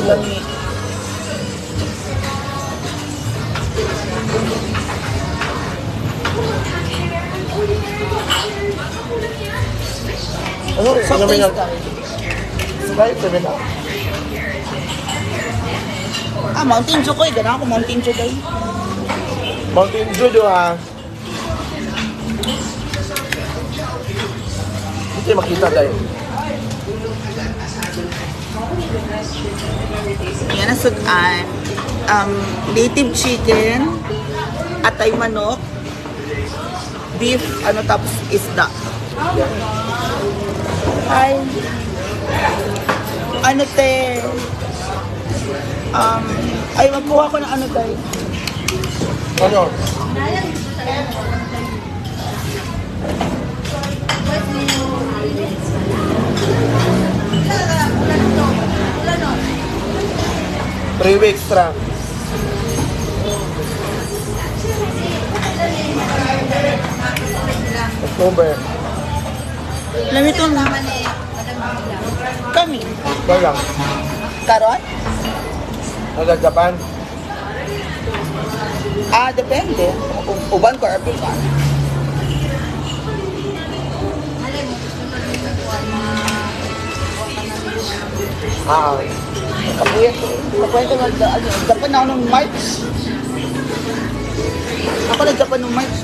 Lami. Ano? Soft Ano may drinks tayo. Sprite, 7 up. Mountain Dew ko eh. Ganahan ko Mountain Dew tayo. Mountain Dew do ha. Hindi makita tayo. Yan ang sudan. Native chicken, atay manok, beef, tapos isda. Ay, te? Ay, magkuha ko ng tayo. Ano? Three weeks extra. October. Lamit ito na. Kami. Kaya lang. Karon? Hanggang Japan. Depende. Uban ko or pikan. Kapuyan ko. Japan na ako nung March. Ako na Japan nung March.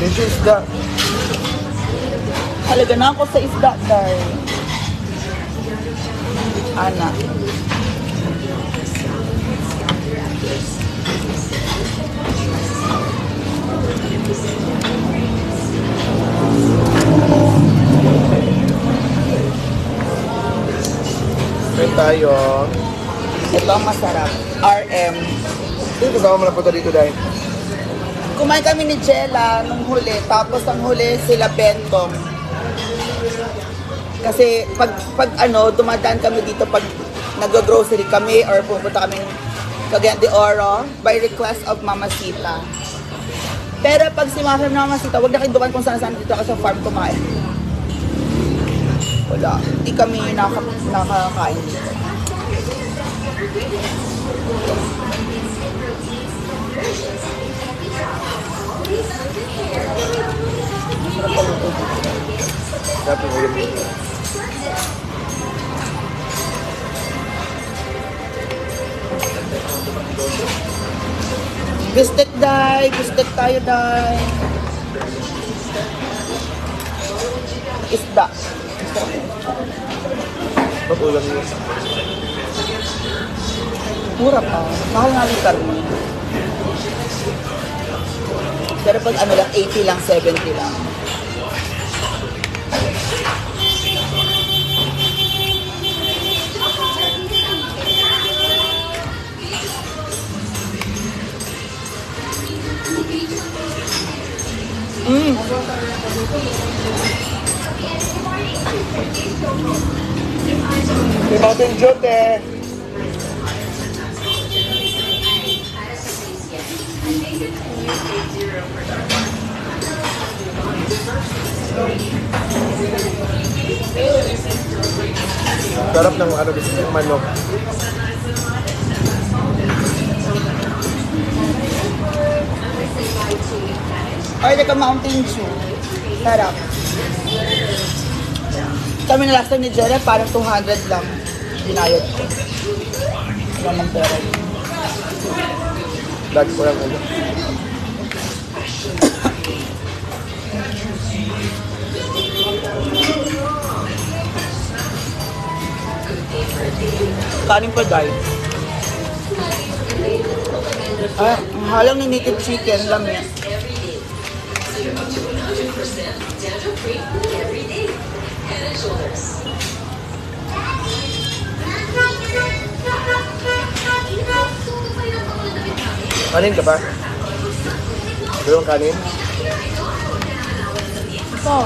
This is the... Halaga na ako sa isda, dahil. Ana. May tayo. Ito ang masarap. RM. Hindi kasama mo na punta dito dahil. Kumain kami ni Jella nung huli, tapos ang huli sila Bentong. Kasi pag dumadaan kami dito pag nag-grocery kami or pupunta kami Cagayan de Oro by request of Mama Sita. Pero pag si Mama Sita, huwag na kayo dumaan kung saan dito kasi sa farm kumain. Wala. Hindi kami nakakain dito. Dapat mo yun. Bistek day, bistek tayo day. Isda. Pag-ulang yun. Mura pa. Mahal nga yung karne. Pero pag lang, 80 lang, 70 lang. May Mountain Dew, te. Sarap ng ng manok. Order ka Mountain Dew. Sarap. Kami na last time ni Jera, parang 200 lang. Binayad ko. Wala ng pera. Lagi ko lang ulo. Kanin pa guys. Ang halang ni native chicken lang yan. Kanin ka ba? Dalawang kanin? Ito.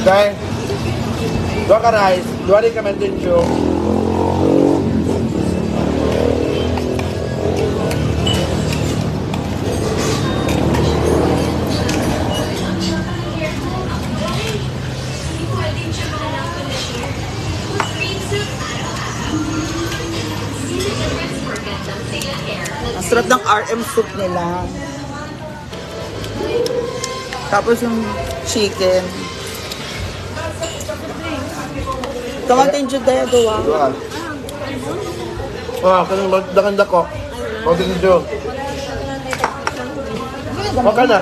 Dahil Dua ka rice, dua rin ka Mantinjo. Ang sarap ng RM soup nila. Tapos yung chicken. Kamatin dyan tayo gawa. Dua. Kanang magdakanda ko. Mantinjo. Maka na.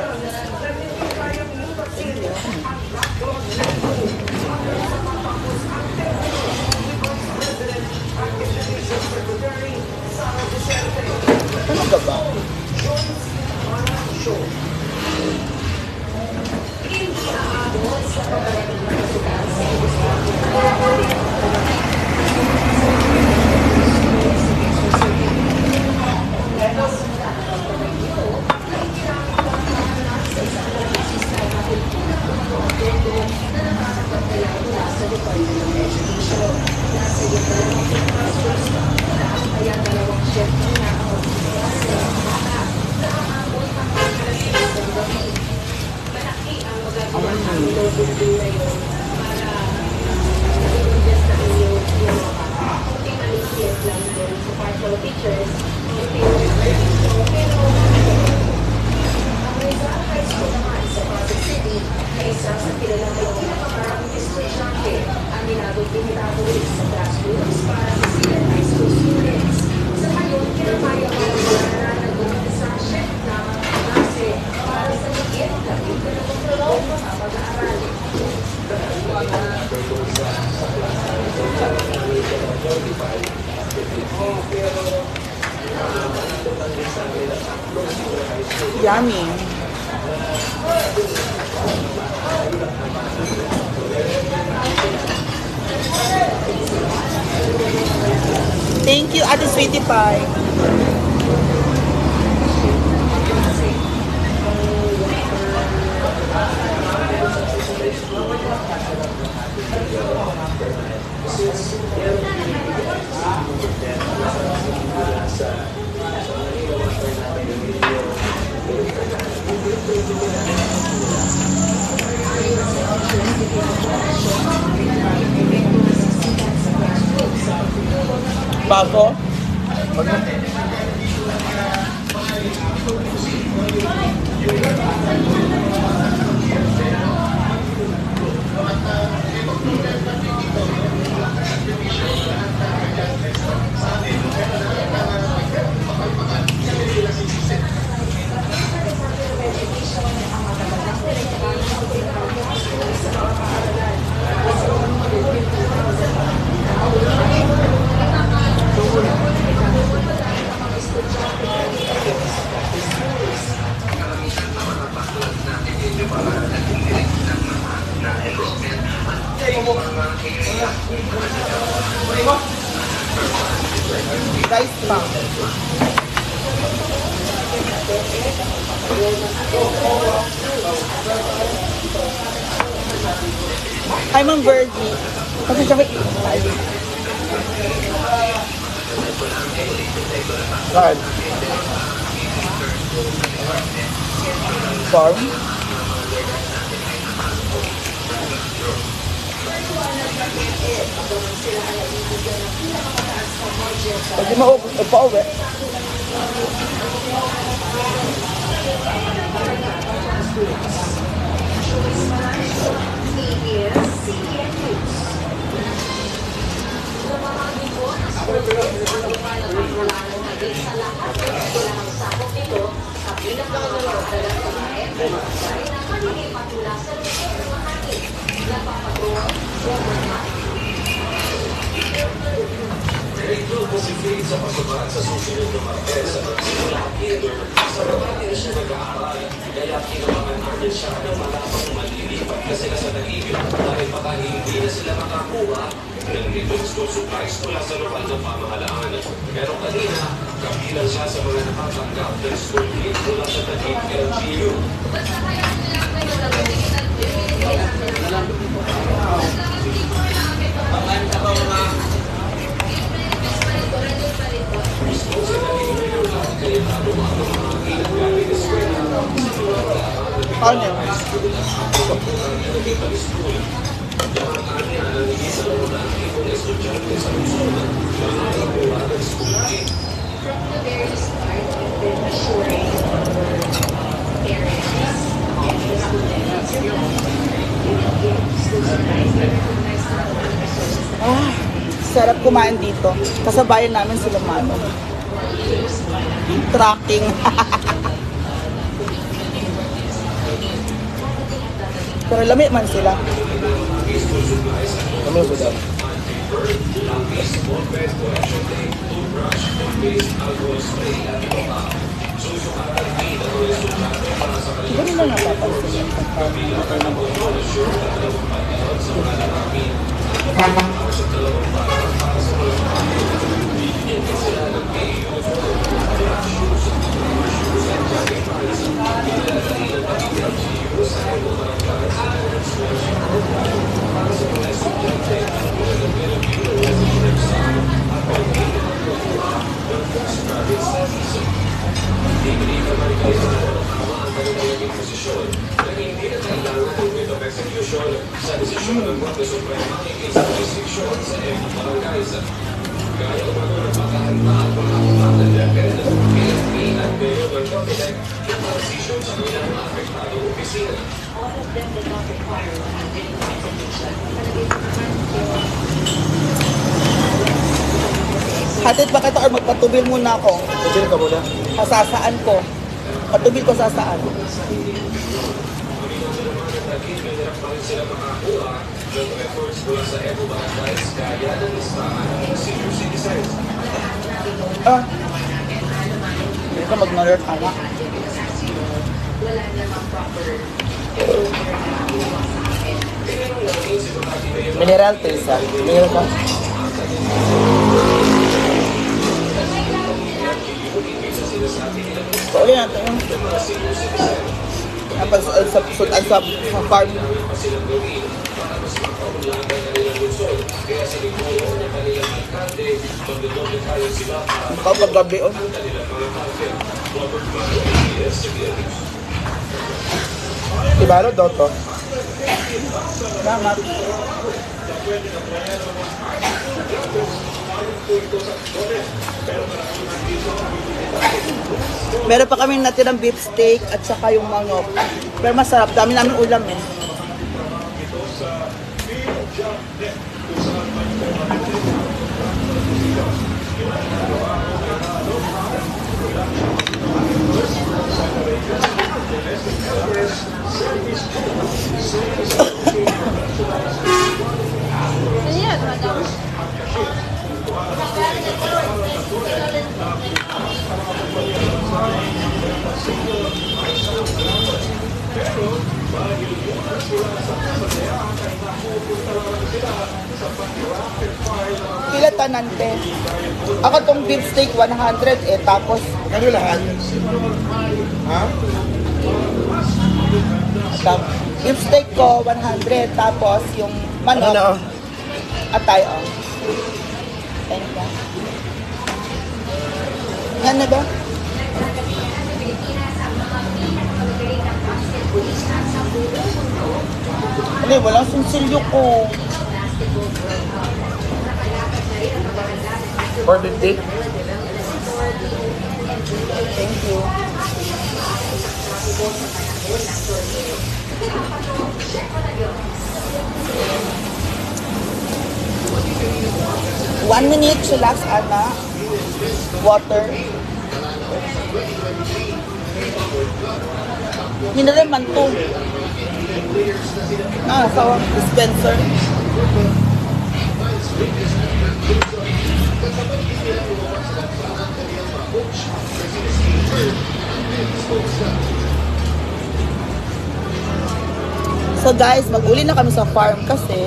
Ano ka ba? Yummy. Thank you, Ate Sweetie Pie. Bago? Rice pa. Ay, Ma'am Virgie. Kasi siya may Saan? farm. Pwede maupa-uwi. Ano? Ah, sarap kumain dito. Kasabayan namin sila Mano. Tracking. Pero lami man sila. Ano sudan? Ganun na napapansin. Hatid ba kita or magpatubil muna ako? Pagkili ka muna. Pasasaan ko. Patubil ko sasaan. Ah. Hindi ka mag-alert anak. Mineral taste ah. Mayroon ka? So, ulit natin yung sa farm. Ikaw paggabi oh. Ibalo daw to. Salamat. Meron pa kaming natirang beef steak at saka yung manok. Pero masarap. Dami namin ulam eh. Ayan, madam. Pila tanan te. Ako tong beef steak 100 eh. Tapos Ano lahat? Ha? beef steak ko 100. Tapos yung Ano na? manok atay oh. Thank you. Yan na ba? Ano, walang sinsilyo ko. 450? Thank you. One minute, chillax, Ana. Water. Hindi rin man to. Sa dispenser. So guys, mag-uli na kami sa farm kasi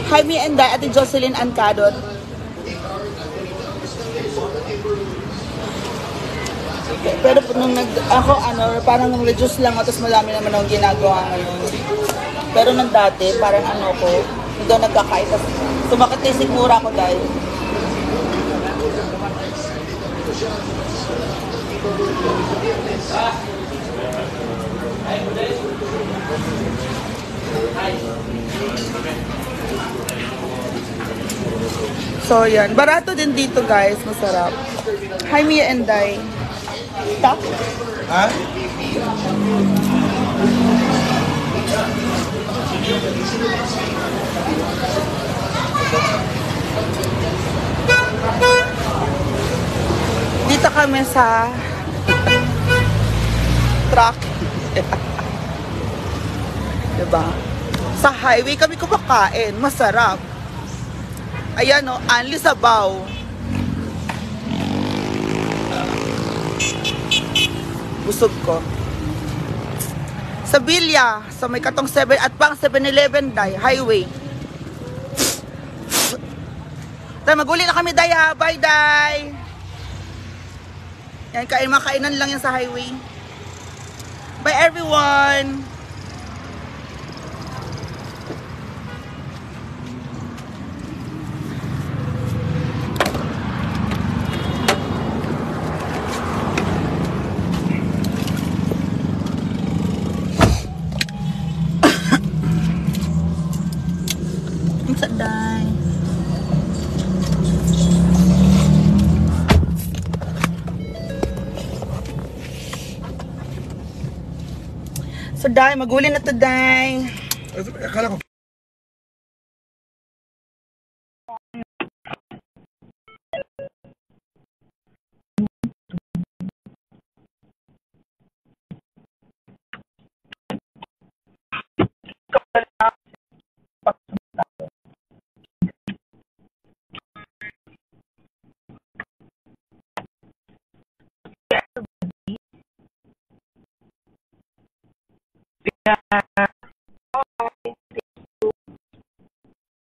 hi me and Ate Jocelyn Ancadot. Pero nung parang reduce lang ako, tapos marami naman akong ginagawa ngayon. Pero nung dati, parang ko, Doon nagkakain. Tapos sumakit na yung sigmura ko dahil. So, yan. Barato din dito, guys. Masarap. Hi, Mia and Dai. Stop. Ha? Dito kami sa truck. Diba? Sa highway kami kumakain. Masarap. Ayan o, Anli Sabaw. Busog ko. Sa Bilya, sa may katong 7 at pang 7-Eleven Day, highway. Tay, maguli na kami, Day, ha? Bye, Day! Yan, makainan lang yan sa highway. Bye, everyone! Day. So, Day, maguli na to, Day. Akala ko.